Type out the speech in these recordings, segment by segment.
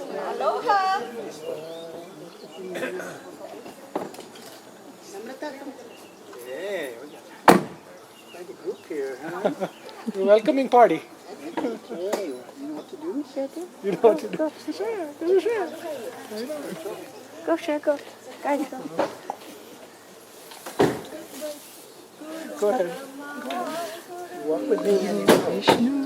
Aloha. Hey, like a group here, huh? The welcoming party. Okay, you know what to do, Santa? You know what to do. Go share. Go, share, go. Guys, go. Go ahead. Walk with me and Vishnu.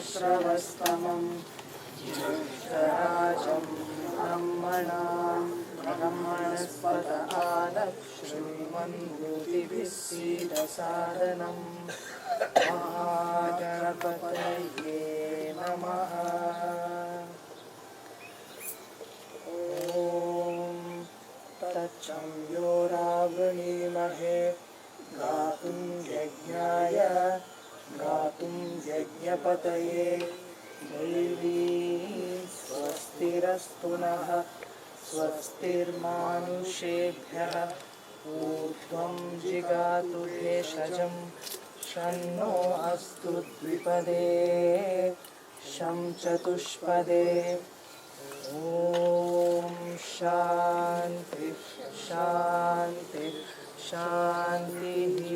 श्रवस्तमं ज्येष्ठराजं ब्रह्मणां ब्रह्मणस्पत आनश्रीमन्मूर्तिभिः सीदसादनं महागणपतये नमः। ॐ तच्चं यो रावणीमहे गातुं यज्ञाय गातुं यज्ञपतये दैवी स्वस्तिरस्तु नः स्वस्तिर्मानुषेभ्यः ऊर्ध्वं जिगातु भेषजं शन्नो अस्तु द्विपदे शं चतुष्पदे। ॐ शान्ति शान्ति शान्तिः।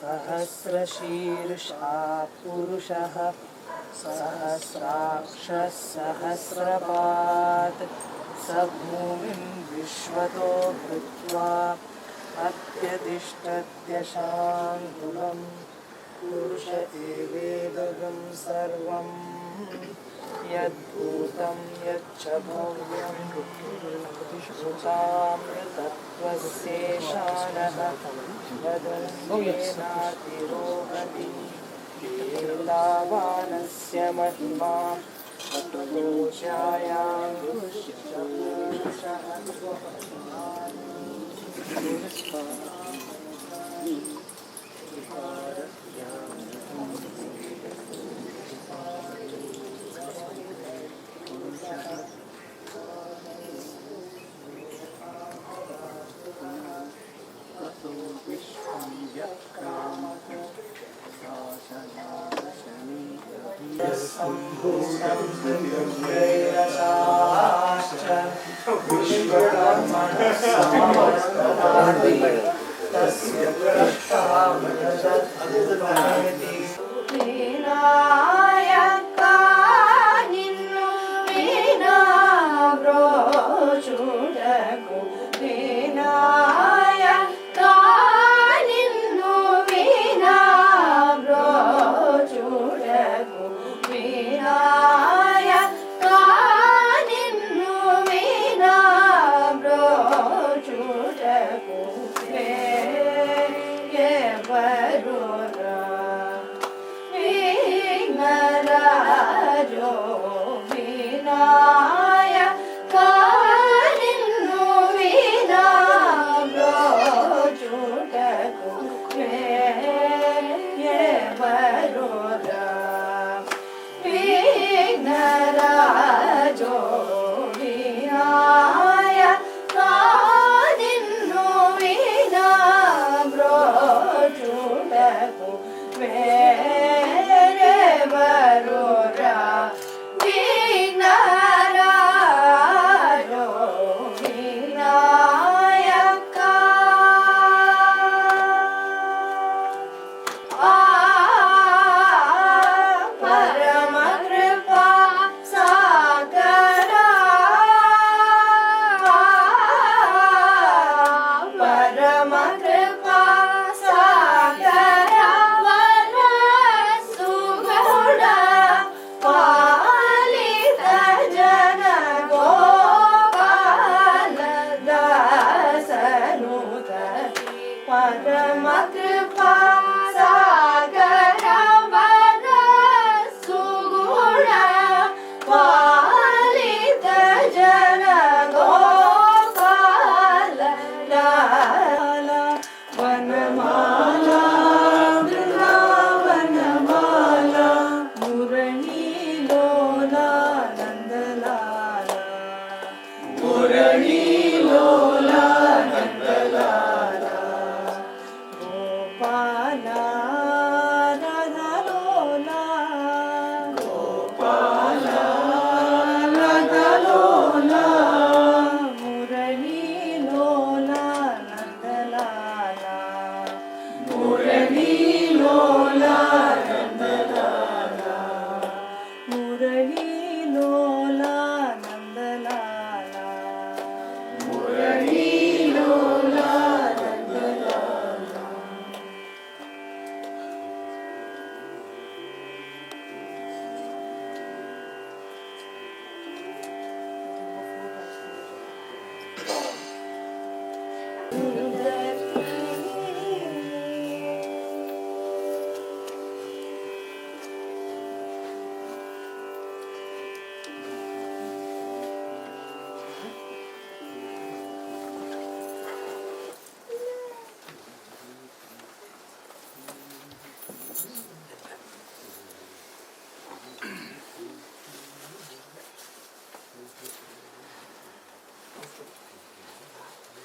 सहस्रशीर्षा पुरुषः सहस्राक्षः सहस्रपात् स भूमिं विश्वतो भूत्वा अत्यतिष्ठत्यशान्तुलं पुरुष एवेदगं सर्वं यद्भूतं यच्च भव्यं श्रुतामृतत्वस्येषानः वदन्येनातिरोहति एतावानस्य महिमा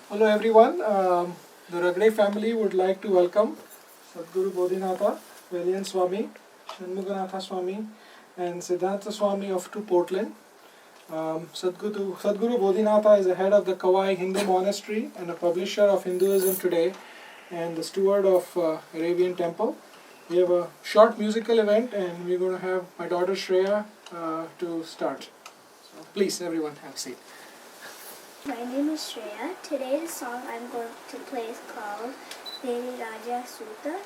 Hello everyone. The Ragde family would like to welcome Satguru Bodhinatha Vehlanswami, Shanmuganatha Swami and Siddhartha Swami of Portland. Satguru Bodhinatha is the head of the Kauai Hindu Monastery and a publisher of Hinduism Today and the steward of Iraivan Temple. We have a short musical event and we're going to have my daughter Shreya to start. So please everyone have a seat. My name is Shreya. Today the song I'm going to play is called Devi Raja Sutta.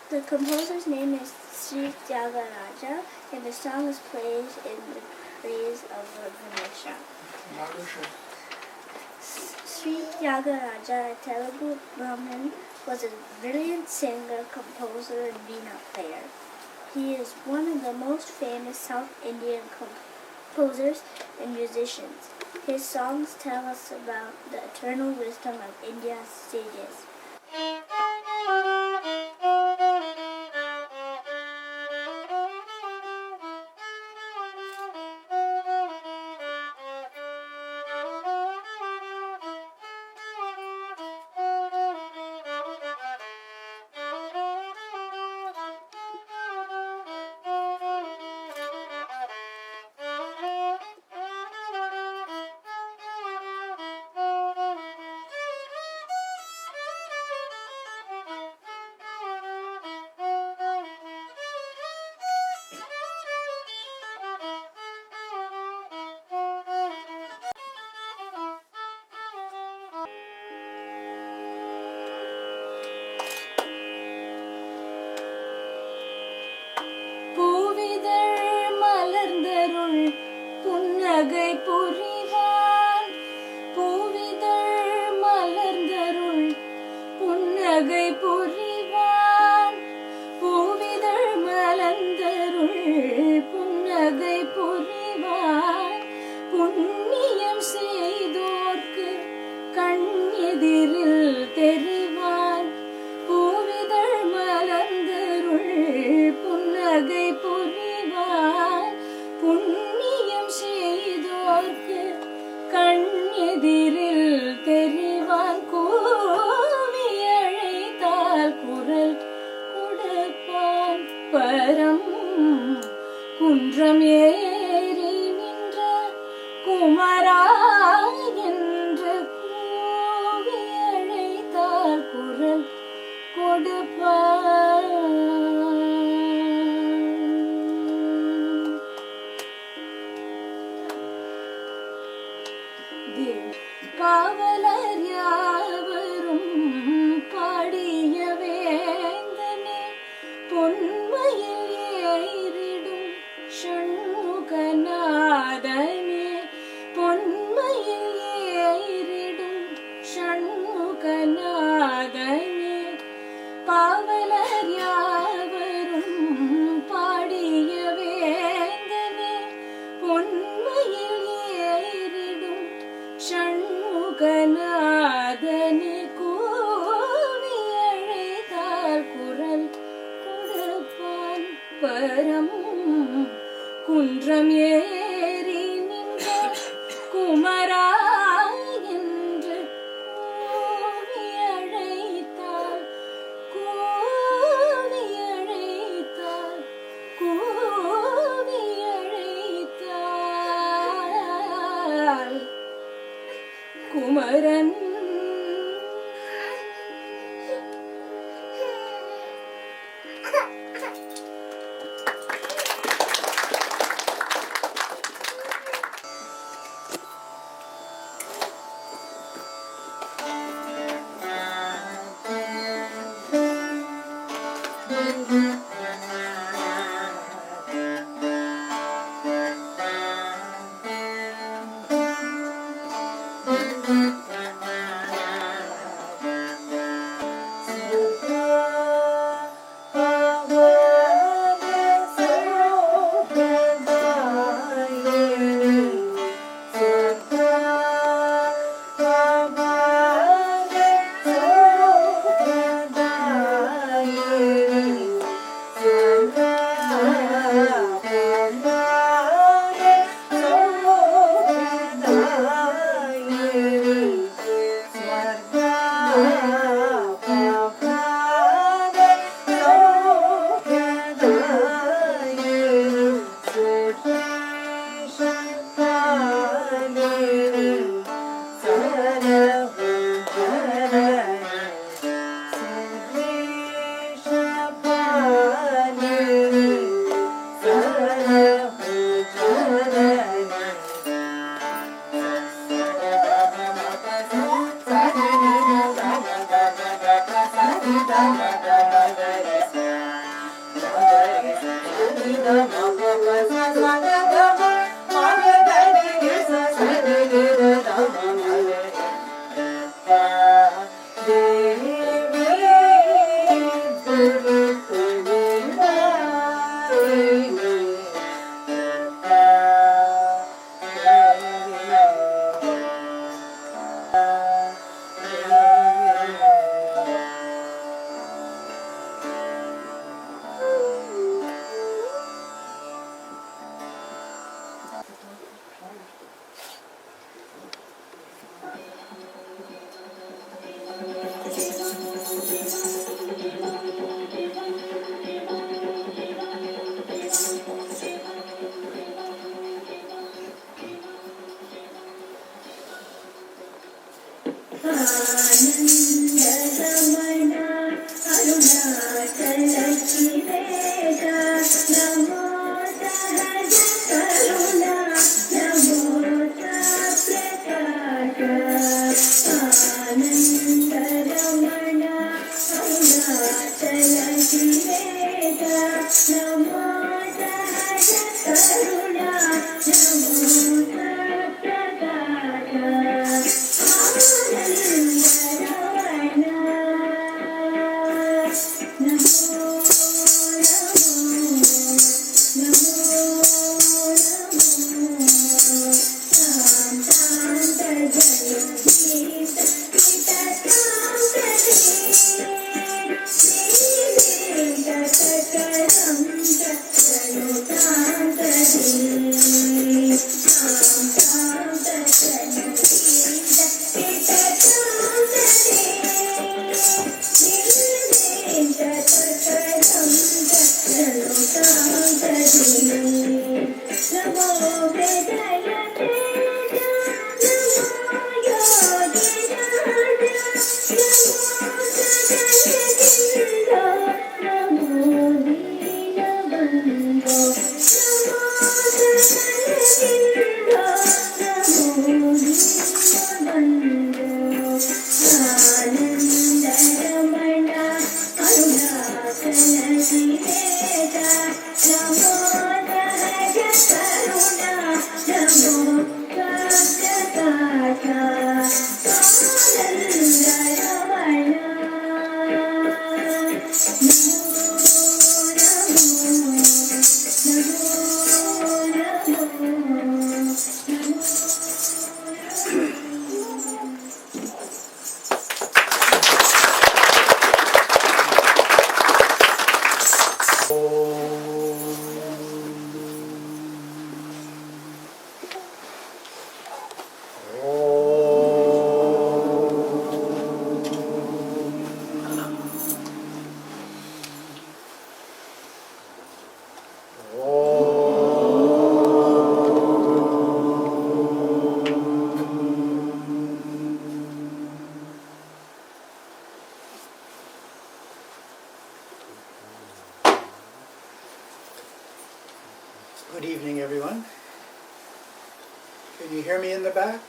The composer's name is Sri Tyagaraja and the song is played in the praise of Lord Ganesha. Sri Tyagaraja, a Telugu Brahmin, was a brilliant singer, composer and veena player. He is one of the most famous South Indian composers and musicians. His songs tell us about the eternal wisdom of India's sages. Good evening, everyone. Can you hear me in the back?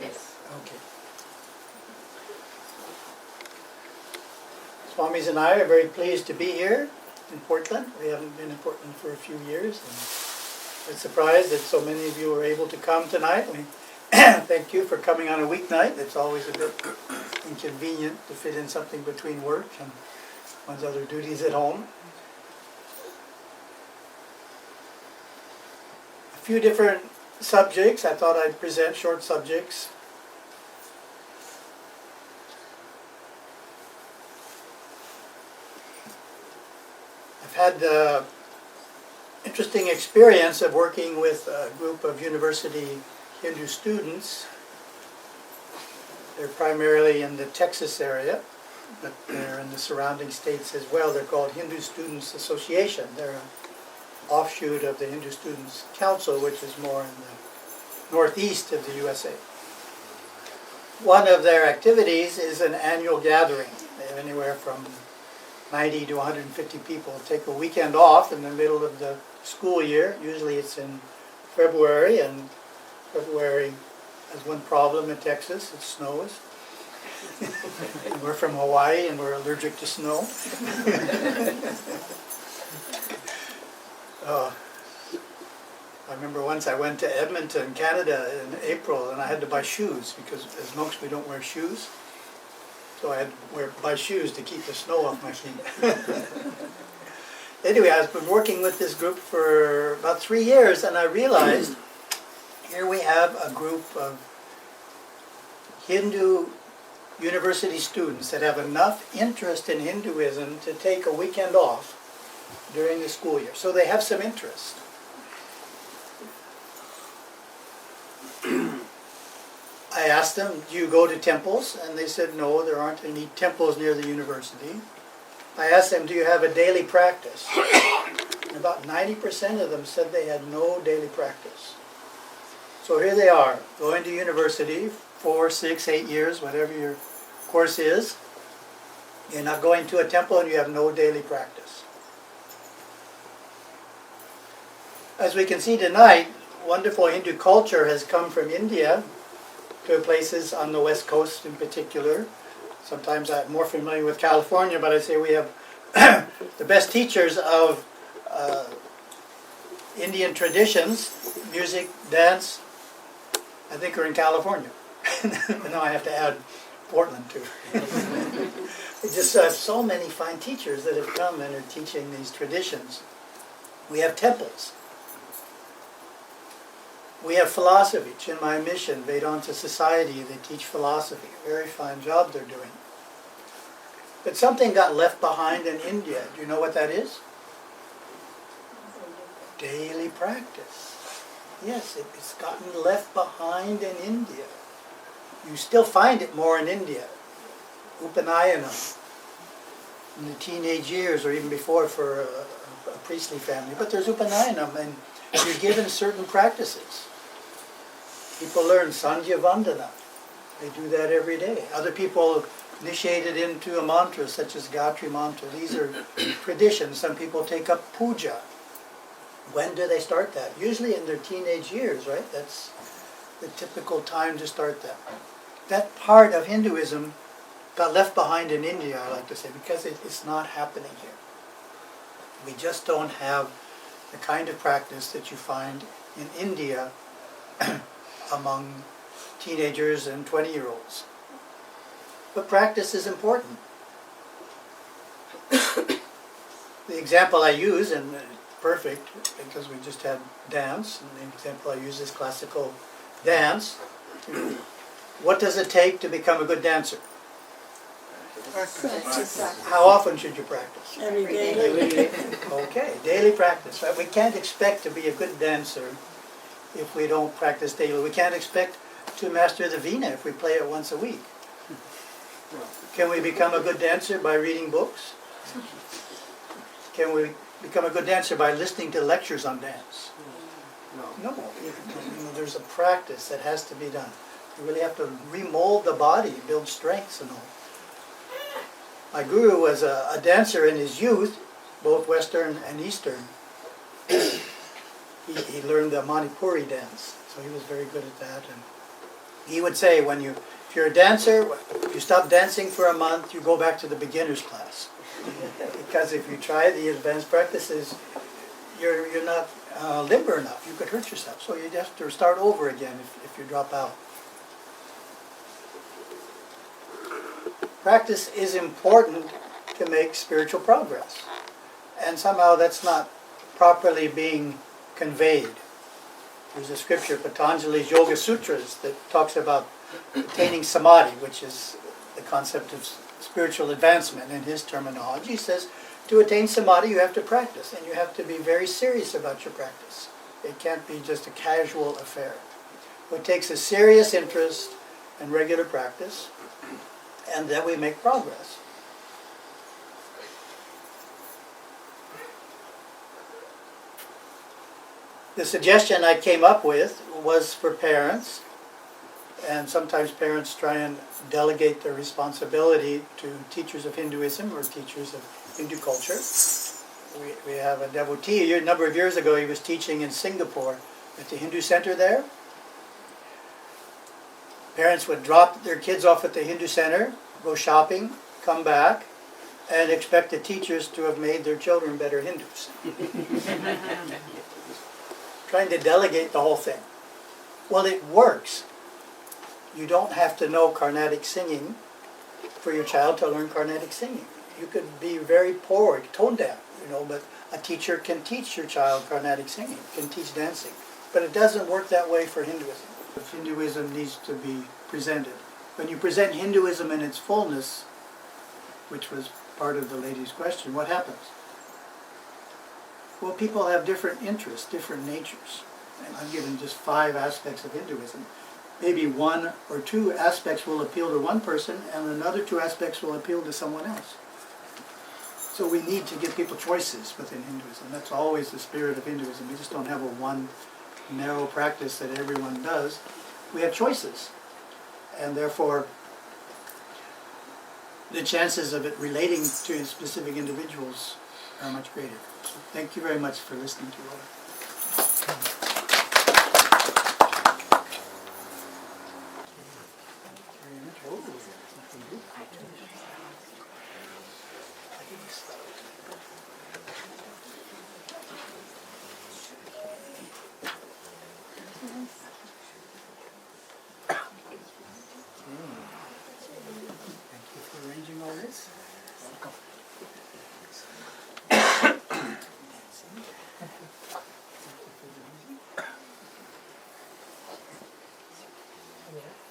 Yes. Okay. Swamis and I are very pleased to be here in Portland. We haven't been in Portland for a few years. And I'm surprised that so many of you were able to come tonight. We thank you for coming on a weeknight. It's always a bit inconvenient to fit in something between work and one's other duties at home. A few different subjects. I thought I'd present short subjects. I've had the interesting experience of working with a group of university Hindu students. They're primarily in the Texas area, but they're in the surrounding states as well. They're called Hindu Students Association. They're an offshoot of the Hindu Students Council, which is more in the northeast of the USA. One of their activities is an annual gathering. They have anywhere from 90 to 150 people take a weekend off in the middle of the school year. Usually it's in February, and February has one problem in Texas: it snows. And we're from Hawaii and we're allergic to snow. I remember once I went to Edmonton, Canada in April, and I had to buy shoes because as monks we don't wear shoes. So I had to buy shoes to keep the snow off my feet. Anyway, I've been working with this group for about 3 years, and I realized here we have a group of Hindu university students that have enough interest in Hinduism to take a weekend off during the school year. So they have some interest. I asked them, do you go to temples? And they said, no, there aren't any temples near the university. I asked them, do you have a daily practice? And about 90% of them said they had no daily practice. So here they are, going to university, 4, 6, 8 years, whatever your course is. You're not going to a temple and you have no daily practice. As we can see tonight, wonderful Hindu culture has come from India to places on the West Coast in particular. Sometimes I'm more familiar with California, but I say we have the best teachers of Indian traditions, music, dance, I think are in California. But now I have to add Portland too. We just have so many fine teachers that have come and are teaching these traditions. We have temples. We have philosophy. Chinmaya Mission, Vedanta Society, they teach philosophy. Very fine job they're doing. But something got left behind in India. Do you know what that is? Daily practice. Yes, it's gotten left behind in India. You still find it more in India. Upanayanam, in the teenage years or even before for a priestly family. But there's Upanayanam, and you're given certain practices. People learn Sandhya Vandana. They do that every day. Other people initiated into a mantra such as Gayatri Mantra. These are traditions. Some people take up puja. When do they start that? Usually in their teenage years, right? That's the typical time to start that. That part of Hinduism got left behind in India, I like to say, because it's not happening here. We just don't have the kind of practice that you find in India among teenagers and 20-year-olds. But practice is important. The example I use, and perfect because we just had dance, and the example I use is classical dance. What does it take to become a good dancer? How often should you practice? Every day. Okay, daily practice. Right? We can't expect to be a good dancer if we don't practice daily. We can't expect to master the Veena if we play it once a week. Can we become a good dancer by reading books? Can we become a good dancer by listening to lectures on dance? No. There's a practice that has to be done. You really have to remold the body, build strengths and all. My guru was a dancer in his youth, both Western and Eastern. He learned the Manipuri dance, so he was very good at that. And he would say, if you're a dancer, you stop dancing for a month, you go back to the beginner's class. Because if you try the advanced practices, you're not limber enough. You could hurt yourself. So you have to start over again if you drop out. Practice is important to make spiritual progress. And somehow that's not properly being conveyed. There's a scripture, Patanjali's Yoga Sutras, that talks about attaining samadhi, which is the concept of spiritual advancement in his terminology. He says, to attain samadhi you have to practice, and you have to be very serious about your practice. It can't be just a casual affair. It takes a serious interest and regular practice, and then we make progress. The suggestion I came up with was for parents, and sometimes parents try and delegate their responsibility to teachers of Hinduism or teachers of Hindu culture. We have a devotee, a number of years ago, he was teaching in Singapore at the Hindu center there. Parents would drop their kids off at the Hindu center, go shopping, come back, and expect the teachers to have made their children better Hindus. Trying to delegate the whole thing. Well, it works. You don't have to know Carnatic singing for your child to learn Carnatic singing. You could be very poor, tone deaf, but a teacher can teach your child Carnatic singing, can teach dancing. But it doesn't work that way for Hinduism. Hinduism needs to be presented. When you present Hinduism in its fullness, which was part of the lady's question, what happens? Well, people have different interests, different natures. And I've given just 5 aspects of Hinduism. Maybe 1 or 2 aspects will appeal to one person, and another 2 aspects will appeal to someone else. So we need to give people choices within Hinduism. That's always the spirit of Hinduism. We just don't have a one narrow practice that everyone does. We have choices. And therefore, the chances of it relating to specific individuals are much greater. So thank you very much for listening to all. Thank you for arranging all this. Welcome. Yeah.